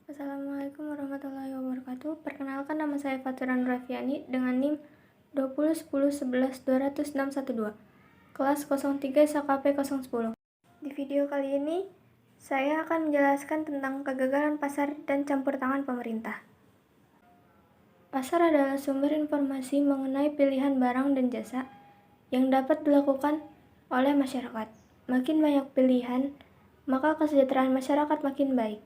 Assalamualaikum warahmatullahi wabarakatuh. Perkenalkan, nama saya Faturan Rafiani dengan NIM 201011120612, kelas 03 SKP 010. Di video kali ini, saya akan menjelaskan tentang kegagalan pasar dan campur tangan pemerintah. Pasar adalah sumber informasi mengenai pilihan barang dan jasa yang dapat dilakukan oleh masyarakat. Makin banyak pilihan, maka kesejahteraan masyarakat makin baik.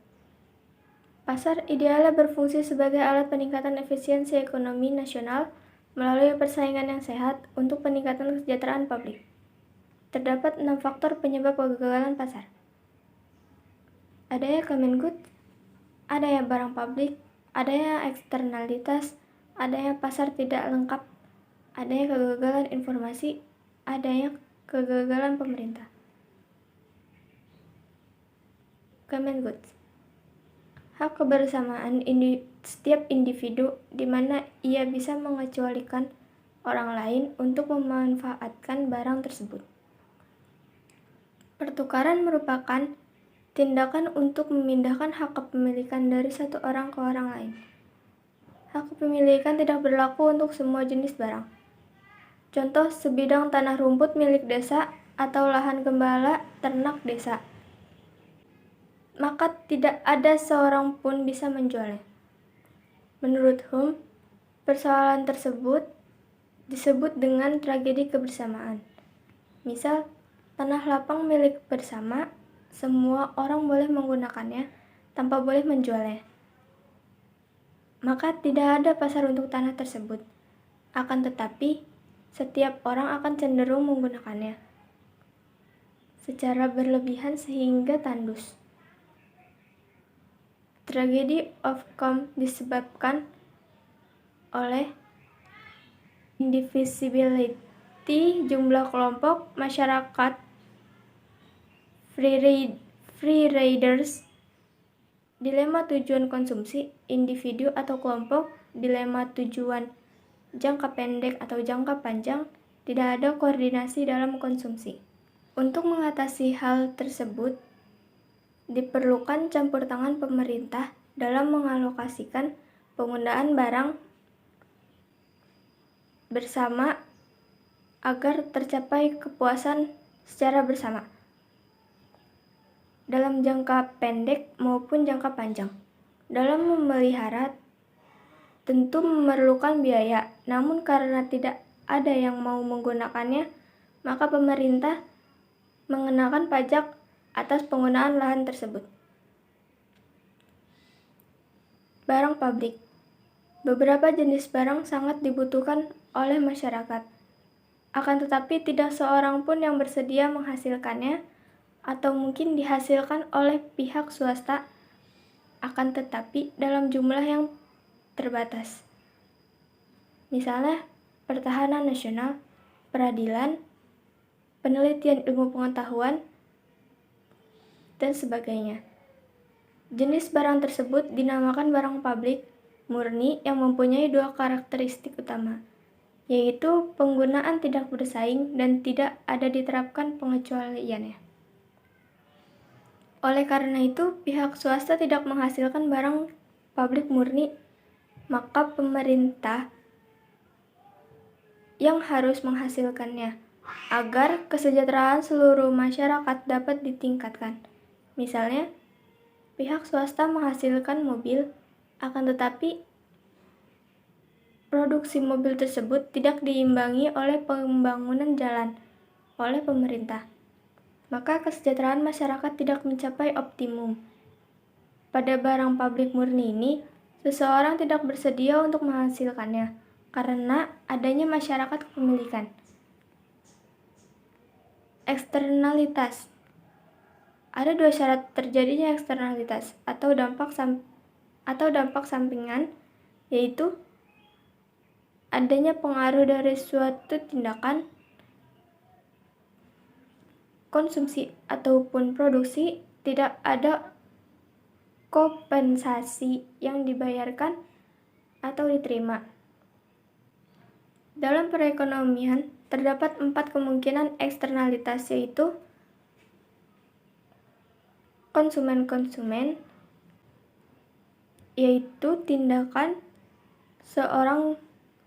Pasar idealnya berfungsi sebagai alat peningkatan efisiensi ekonomi nasional melalui persaingan yang sehat untuk peningkatan kesejahteraan publik. Terdapat 6 faktor penyebab kegagalan pasar. Adanya Kemendikbud, adanya barang publik, adanya eksternalitas, adanya pasar tidak lengkap, adanya kegagalan informasi, adanya kegagalan pemerintah. Kemendikbud, hak kebersamaan setiap individu di mana ia bisa mengecualikan orang lain untuk memanfaatkan barang tersebut. Pertukaran merupakan tindakan untuk memindahkan hak kepemilikan dari satu orang ke orang lain. Hak kepemilikan tidak berlaku untuk semua jenis barang. Contoh, sebidang tanah rumput milik desa atau lahan gembala ternak desa, maka tidak ada seorang pun bisa menjualnya. Menurut HUM, persoalan tersebut disebut dengan tragedi kebersamaan. Misal, tanah lapang milik bersama, semua orang boleh menggunakannya tanpa boleh menjualnya. Maka tidak ada pasar untuk tanah tersebut. Akan tetapi, setiap orang akan cenderung menggunakannya secara berlebihan sehingga tandus. Tragedy of Com disebabkan oleh indivisibility jumlah kelompok masyarakat, free riders, dilema tujuan konsumsi, individu atau kelompok, dilema tujuan jangka pendek atau jangka panjang, tidak ada koordinasi dalam konsumsi. Untuk mengatasi hal tersebut, diperlukan campur tangan pemerintah dalam mengalokasikan penggunaan barang bersama agar tercapai kepuasan secara bersama dalam jangka pendek maupun jangka panjang. Dalam memelihara tentu memerlukan biaya, namun karena tidak ada yang mau menggunakannya, maka pemerintah mengenakan pajak atas penggunaan lahan tersebut. Barang publik. Beberapa jenis barang sangat dibutuhkan oleh masyarakat. Akan tetapi tidak seorang pun yang bersedia menghasilkannya atau mungkin dihasilkan oleh pihak swasta, akan tetapi dalam jumlah yang terbatas. Misalnya, pertahanan nasional, peradilan, penelitian ilmu pengetahuan, dan sebagainya. Jenis barang tersebut dinamakan barang publik murni yang mempunyai dua karakteristik utama, yaitu penggunaan tidak bersaing dan tidak ada diterapkan pengecualiannya. Oleh karena itu, pihak swasta tidak menghasilkan barang publik murni, maka pemerintah yang harus menghasilkannya agar kesejahteraan seluruh masyarakat dapat ditingkatkan. Misalnya, pihak swasta menghasilkan mobil, akan tetapi produksi mobil tersebut tidak diimbangi oleh pembangunan jalan oleh pemerintah. Maka kesejahteraan masyarakat tidak mencapai optimum. Pada barang publik murni ini, seseorang tidak bersedia untuk menghasilkannya karena adanya masyarakat kepemilikan. Eksternalitas. Ada dua syarat terjadinya eksternalitas atau dampak sampingan, yaitu adanya pengaruh dari suatu tindakan, konsumsi ataupun produksi, tidak ada kompensasi yang dibayarkan atau diterima. Dalam perekonomian, terdapat 4 kemungkinan eksternalitas, yaitu konsumen, yaitu tindakan seorang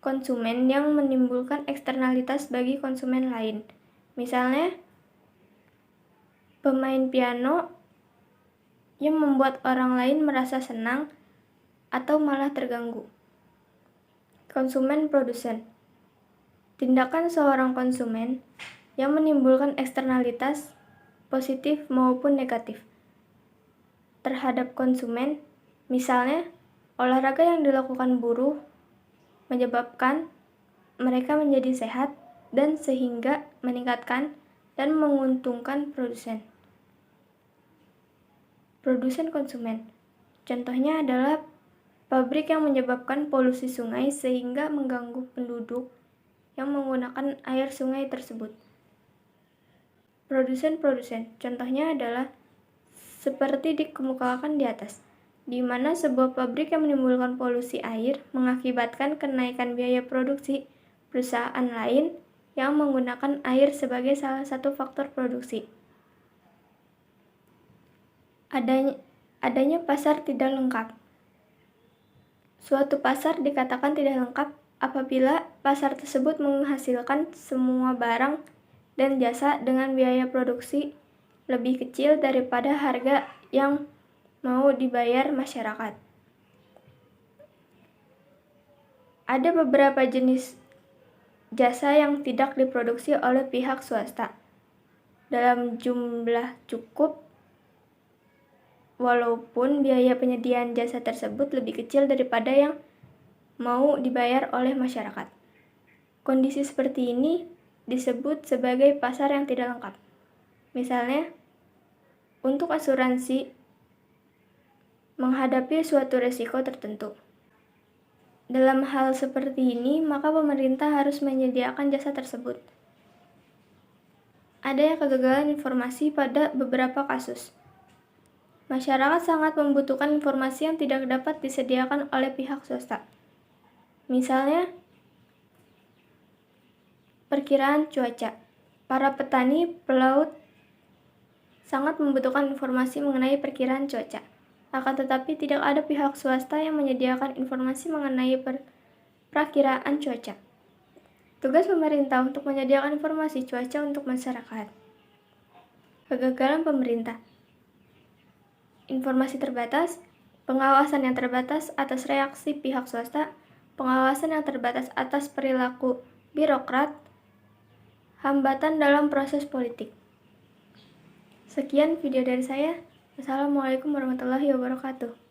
konsumen yang menimbulkan eksternalitas bagi konsumen lain. Misalnya, pemain piano yang membuat orang lain merasa senang atau malah terganggu. Konsumen produsen. Tindakan seorang konsumen yang menimbulkan eksternalitas positif maupun negatif terhadap konsumen, misalnya olahraga yang dilakukan buruh menyebabkan mereka menjadi sehat dan sehingga meningkatkan dan menguntungkan produsen. Produsen konsumen. Contohnya adalah pabrik yang menyebabkan polusi sungai sehingga mengganggu penduduk yang menggunakan air sungai tersebut. Produsen-produsen. Contohnya adalah seperti dikemukakan di atas, di mana sebuah pabrik yang menimbulkan polusi air mengakibatkan kenaikan biaya produksi perusahaan lain yang menggunakan air sebagai salah satu faktor produksi. Adanya pasar tidak lengkap. Suatu pasar dikatakan tidak lengkap apabila pasar tersebut menghasilkan semua barang dan jasa dengan biaya produksi lebih kecil daripada harga yang mau dibayar masyarakat. Ada beberapa jenis jasa yang tidak diproduksi oleh pihak swasta dalam jumlah cukup, walaupun biaya penyediaan jasa tersebut lebih kecil daripada yang mau dibayar oleh masyarakat. Kondisi seperti ini disebut sebagai pasar yang tidak lengkap. Misalnya, untuk asuransi menghadapi suatu risiko tertentu. Dalam hal seperti ini, maka pemerintah harus menyediakan jasa tersebut. Adanya kegagalan informasi pada beberapa kasus. Masyarakat sangat membutuhkan informasi yang tidak dapat disediakan oleh pihak swasta. Misalnya, perkiraan cuaca. Para petani pelaut sangat membutuhkan informasi mengenai perkiraan cuaca. Akan tetapi tidak ada pihak swasta yang menyediakan informasi mengenai perakiraan cuaca. Tugas pemerintah untuk menyediakan informasi cuaca untuk masyarakat. Kegagalan pemerintah. Informasi terbatas, pengawasan yang terbatas atas reaksi pihak swasta, pengawasan yang terbatas atas perilaku birokrat, hambatan dalam proses politik. Sekian video dari saya. Wassalamualaikum warahmatullahi wabarakatuh.